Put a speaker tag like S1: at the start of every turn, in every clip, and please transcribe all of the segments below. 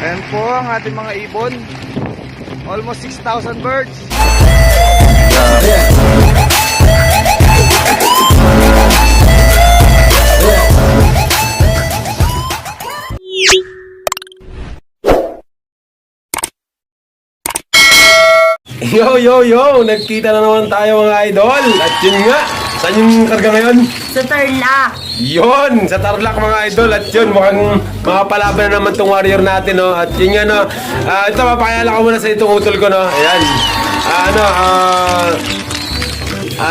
S1: Ayan po ang ating mga ibon. Almost 6,000 birds.
S2: Yo! Nagkita na naman tayo mga idol. At yun nga, saan yung karga ngayon?
S3: Sa Tarlac.
S2: Yun, sa Tarlac mga idol. At yun, mukhang makapalaban na naman tong warrior natin, no? At yun nga, no? Ito, mapakayala ko muna sa itong utol ko, no? Ayan.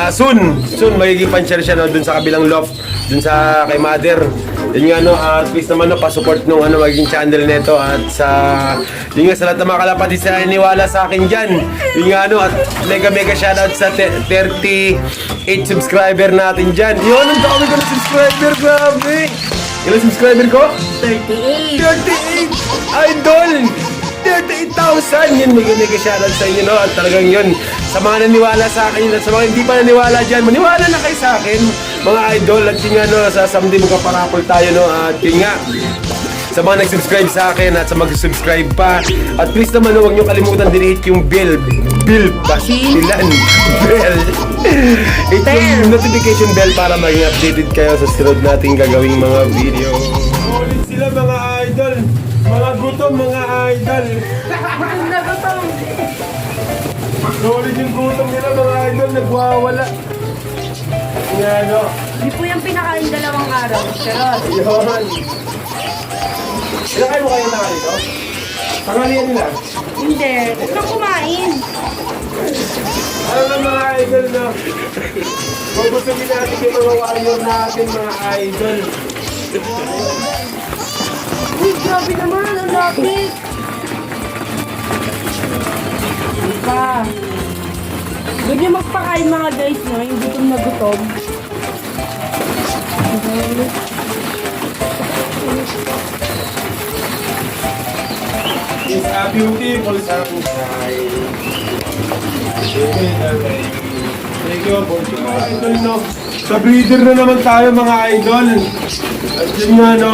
S2: Soon, magiging puncher siya, no? Dun sa kabilang loft. Dun sa kay mother. Yun nga, no? At please naman, no? Pasupport nung magiging channel nito. At yun nga, sa lahat ng mga kalapatid sa naniwala sa akin dyan. Yun nga, no? At mega shoutout sa 38 subscriber natin dyan. Yun, ang dami ko na subscriber, grabe! Ilang subscriber ko?
S3: 38.
S2: 38! Idol! 38,000! Yun, mega shoutout sa inyo, no? At talagang yun, sa mga naniwala sa akin at sa mga hindi pa naniwala dyan, maniwala na kayo sa akin, mga idol. At yun nga, no? Sa someday magkaparapol tayo, no? At yun nga, sa mga nag-subscribe sa akin at sa mag-subscribe pa. At please naman, huwag nyo kalimutan din hit yung bell ba? Ilan? Bell. Hit yung notification bell para maging updated kayo sa sunod nating gagawing mga video. Ulit sila mga idol. Mga gutom mga idol. Ulit yung gutom nila mga idol. Nagwawala. Ano?
S3: Hindi po yung pinakain dalawang araw. Charot.
S2: Yun. Ilan kayo mo kayo na dito? Pangalian nila?
S3: Hindi. Huwag kang kumain.
S2: Ano na mga idol, no? Magusugin natin yung mga warrior natin, mga idol.
S3: Uy, grabe naman. Ang lapit. Hindi pa. Huwag niyo magpakain mga guys, no? Yung gutom na gutom.
S2: It's a beautiful sunshine. Thank you, mga idol, no? Sa breeder na naman tayo, mga idol. At yun nga, no?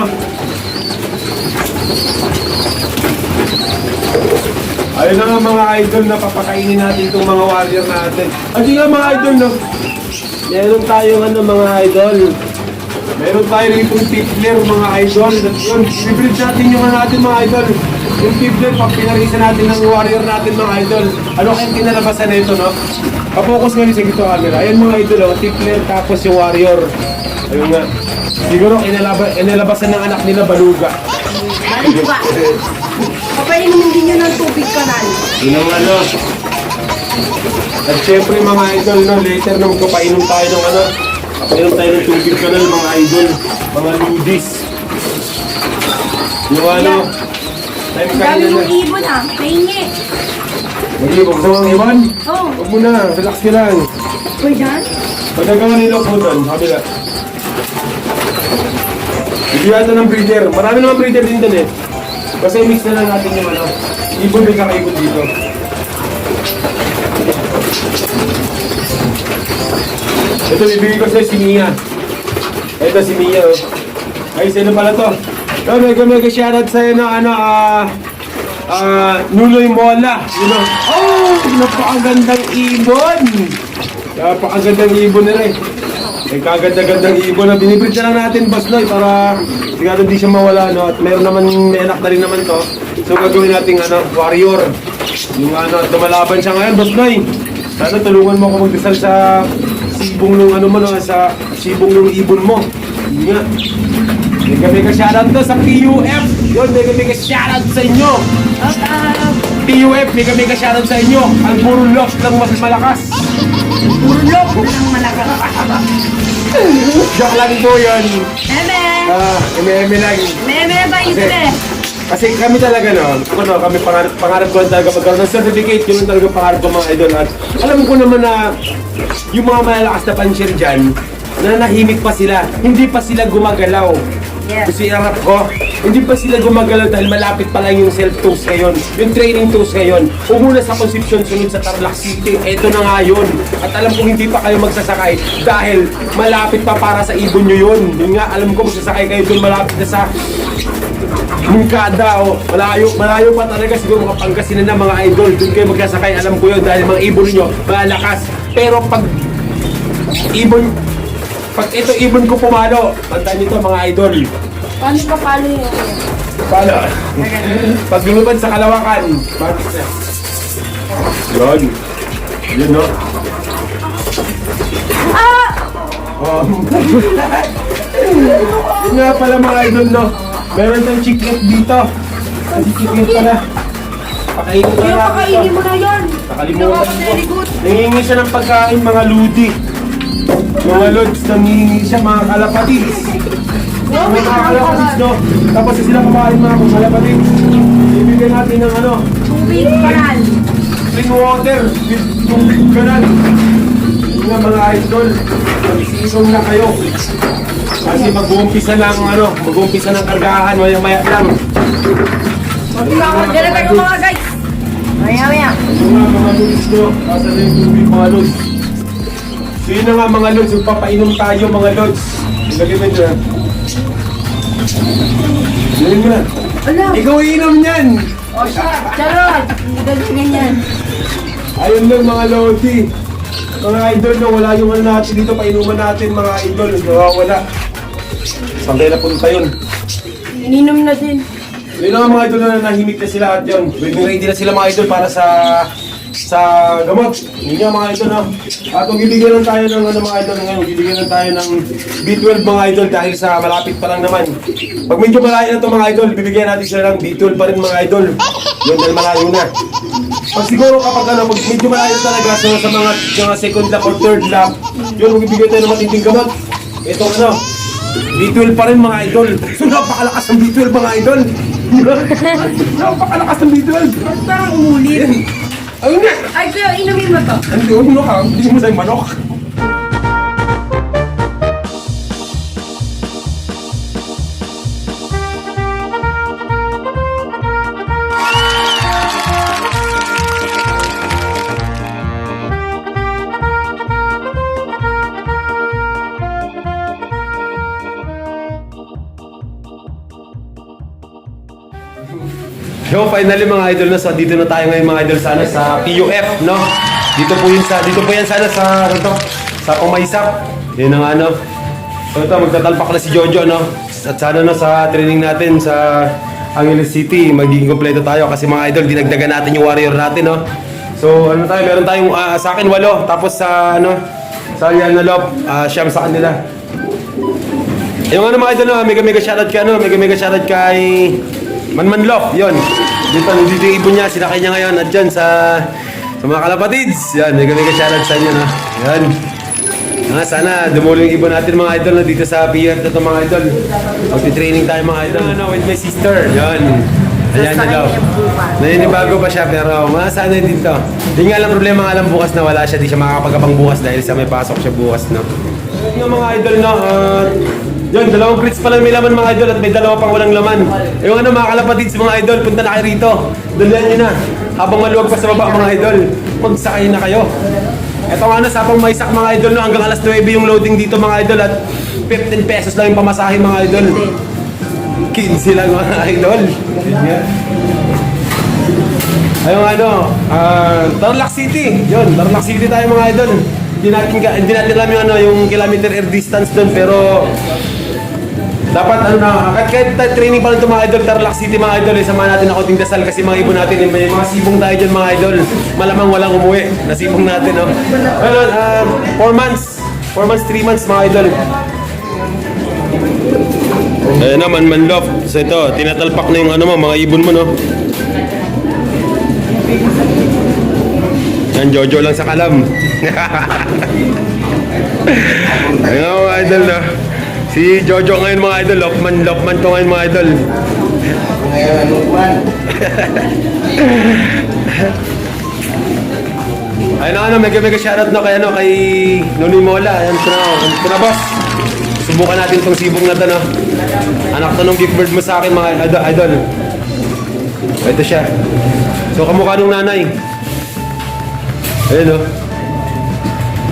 S2: Ayun na nga, mga idol, na papakainin natin itong mga warrior natin. At yun nga, mga idol, no? Meron tayong mga idol. Meron tayo rito yung tickler, mga idol. At yun, i-breed natin yung natin, mga idol. Yung tickler, pag pinarisa natin ng warrior natin, mga idol. Ano kayong kinalabasan na ito, no? Kapokus nga rin sa gito camera. Ayan, mga idol, oh. Tickler, tapos yung warrior. Ayun nga. Siguro, inalabasan ng anak nila, baluga.
S3: Baluga. Papainin din nyo ng tubig kanal.
S2: Yun ang ano. At syempre, mga idol, no? Later na magpapainom tayo ng papainom tayo ng tubig kanal, mga idol. Mga ludis. Yung ano.
S3: Ang dami mong ibon ha. Pahingi.
S2: Hindi, huwag mo ang iwan.
S3: Oo.
S2: Huwag mo na, relax ka lang.
S3: Uy, yan?
S2: Pagkagawa nila po doon, kabila. Bibigyan ng breeder. Marami naman breeder din doon eh. Kasi mix na lang natin yung ibon may kakaibon dito. Ito, bibigyan ko sa'yo si Mia. Ito si Mia, oh. Ay, sino pala to? Oh, mega shoutout sa'yo na Nunoy Mola. You know? Oh, napakagandang ibon. Napakagandang ibon nila eh. May kaganda-gandang ibon na binibrid na lang natin, Boss Noy, para siguro hindi siya mawala, no? At meron naman, may anak na rin naman to. So gagawin natin warrior. Yung lumalaban siya ngayon, Boss Noy. Sana tulungan mo ako magdasal sa sibong ng sa sibong ng ibon mo. Yun nga. Mega shoutout to sa PUF. Yun, mega shoutout sa inyo. PUF, mega shoutout sa inyo. Ang puro lock lang mas malakas.
S3: Puro lock ng malakas.
S2: Joke lang po yun.
S3: Eme!
S2: Eme lang.
S3: Eme ba isle?
S2: Kasi kami talaga, no? Kami pangarap ko talaga magkaroon ng certificate. Yun talaga pangarap ko, mga idol. At alam ko naman na yung mga malalakas na puncher dyan, nanahimik pa sila. Hindi pa sila gumagalaw.
S3: Yes.
S2: Kasi harap ko, hindi pa sila gumagalaw dahil malapit pa lang yung self-toast ngayon. Yung training toast ngayon. Umuna sa Concepcion, sunod sa Tarlac City. Eto na nga yun. At alam ko hindi pa kayo magsasakay dahil malapit pa para sa ibon nyo yun. Yun nga, alam ko magsasakay kayo dun malapit na sa Mungkada o malayo pa talaga siguro mga Pangasinan na mga idol. Doon kayo magkasakay, alam ko yun dahil mga ibon ninyo malakas. Pero pag ito ibon ko pumalo, tandaan nito mga idol.
S3: Paano pa palo yun?
S2: Paano? Pag lumipad sa Kalawakan, bakit na? Yun. Yun no? Oh. Yun nga pala mga idol no. Meron tayong chiclet dito. Kasi chiclet pala. Pakainin ko
S3: Kaya
S2: na natin
S3: pakainin
S2: ito.
S3: mo na yan.
S2: Nakalimutan
S3: Very
S2: ko.
S3: good.
S2: Nangingi siya ng pagkain mga ludi. Mga lods, nangingi siya mga kalapatids. Mga kalapatids no. Tapos sila kumain mga kalapatids. Ibigyan natin ng ano.
S3: Tubig, paral.
S2: Spring water. Tubig kanan. Yun nga mga idol. Mag-season na kayo. Kasi mag-uumpisa ng kargahan, maya-maya lang.
S3: Diyan na tayo mga guys. Maya.
S2: Yung mga lods no, kasa na yung tubig mga lods. So yun na nga mga lods, magpapainom tayo mga lods. Ilagay mo dyan. Ilagay mo na.
S3: Ala.
S2: Ikaw iinom niyan!
S3: O siya. Charot. Ganyan yan.
S2: Ayun lang mga lodi. Mga idol na wala yung ano natin dito, painuman natin mga idol. Nawawala. Saan kayo napunta yun?
S3: Ininom na din.
S2: Yun ang mga idol na nahimik na sila at yun. Ready na sila mga idol para sa gamot. Yun nga mga idol no. At kung bibigyan lang tayo ng mga idol ngayon, bibigyan lang tayo ng B12 mga idol dahil sa malapit pa lang naman. Pag medyo malayo na ito mga idol, bibigyan natin sila ng B12 pa rin mga idol. Yun dahil malayo na. Pag siguro kapag pag medyo malayo talaga sa mga second lap or third lap, yun magbibigay tayo ng matinding gamot. Ito B12 pa rin mga idol. So napakalakas ng B12 mga idol. Napakalakas ng B12.
S3: Parang umulit.
S2: Ayun nga.
S3: Ay, kuya, inumin mo to.
S2: Hindi, uno ka. Hindi mo sa'yo manok. Yo, finally mga idol na so dito na tayo ngayon mga idol sana sa PUF, no? Dito po yan sana sa sa Pumaysap. Yun ang ano. So ito magtatalpak na si Jojo, no? At sana no sa training natin sa Angeles City, magiging kompleto tayo kasi mga idol dinagdagan natin yung warrior natin, no? So ano tayo, meron tayong sa akin 8, tapos sa sa Yanalop, siyam sa kanila. Yung ano mga idol, no, mega shoutout kay mega shoutout kay Manmanlop, yun. Dito yung ibon niya, sinakay niya ngayon at dyan sa mga kalapatids. Yan, mega shoutout sa inyo, no? Yan. Sana dumulo yung ibon natin mga idol na dito sa PUF na ito mga idol. Magti-training tayo mga idol. With my sister, yun. Ayan na daw. Naninibago pa siya pero sana dito. Hindi nga lang problema nga lang bukas na wala siya. Di siya makakapagabang bukas dahil sa may pasok siya bukas, no? Yung mga idol, no? Yun, 2 crates pa lang may laman mga idol at may 2 pang walang laman. Yung mga kalapatids mga idol, punta na kayo rito. Dalihan nyo na. Habang maluwag pa sa baba mga idol, magsakay na kayo. Ito nga sa Pumaysak mga idol, no, hanggang alas 9 yung loading dito mga idol at 15 pesos lang yung pamasahe mga idol. 15 lang mga idol. Ayun Tarlac City. Yun, Tarlac City tayo mga idol. Hindi natin alam yung kilometer air distance doon pero dapat kahit training pa lang ito mga idol, Tarlac City mga idol, samahan natin ako ting dasal kasi mga ibon natin, may mga sibong tayo dyan mga idol. Malamang walang umuwi, nasibong natin, no? Well, 4 months, 3 months mga idol. Ayan naman, Manlop. So ito, tinatalpak na yung mga ibon mo, no? Yan, Jojo lang sa kalam. Ayun mga idol, no? Si Jojo ngayon mga idol, Lokman to ngayon mga idol.
S4: Ngayon, Lokman.
S2: Ayun mega shoutout na kay Noni Mola. Ayan, ito na boss. Subukan natin itong sibong na ito, no? Anak to nung gift bird mo sa akin mga idol. Ito siya. So kamukha nung nanay. Ayun, no?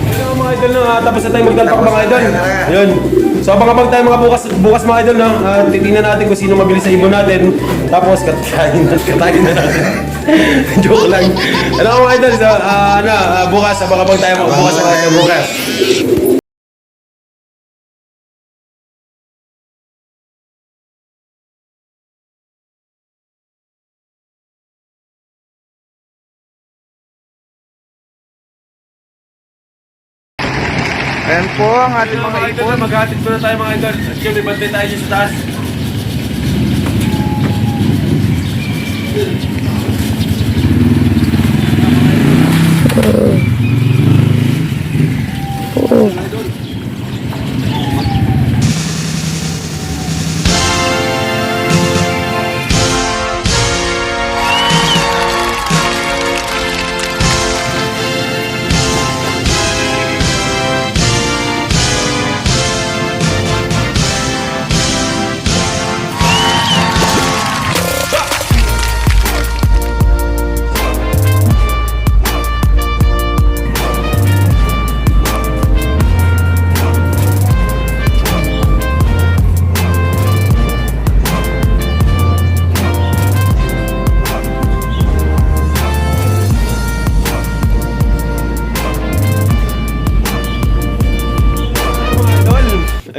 S2: Ayun mga idol, no? Tapos na tayo magtalpak mga idol. Ayun. So abang-abang tayo mga bukas mga idol, no? Titingnan natin kung sino mabilis sa ibon natin. Tapos katayin na natin. Joke lang. Ano mga idol, so, bukas, abang-abang tayo mga bukas mga idol bukas.
S1: Ayan po ang ating mga ibon.
S2: Maghatid ko na tayo mga idol. Actually, bantay tayo dyan sa taas.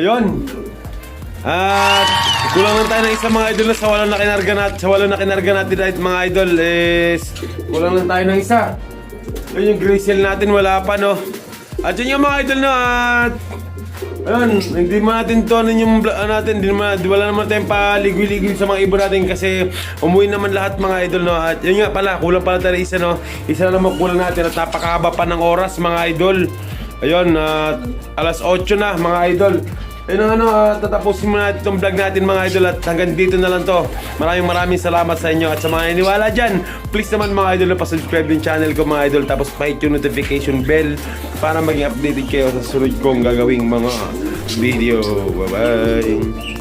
S2: Ayun. At kulang lang tayo ng isa mga idol na sa walang nakinarga natin dahil mga idol is kulang lang tayo ng isa. Ayun yung gray seal natin wala pa no. At yun yung mga idol na at ayun, hindi mo natin tonin yung natin, wala naman tayong paligoy-ligoy sa mga ibon natin kasi umuwi naman lahat mga idol no. At yun nga pala, kulang pala tayo isa no. Isa na naman kulang natin at napakahaba pa ng oras mga idol. Ayun, alas 8 na mga idol. Ayun tatapusin mo natin itong vlog natin mga idol at hanggang dito na lang to. Maraming salamat sa inyo at sa mga iniwala dyan. Please naman mga idol na pa-subscribe din channel ko mga idol tapos pa-hit yung notification bell para maging updated kayo sa sunod kong gagawing mga video. Bye bye!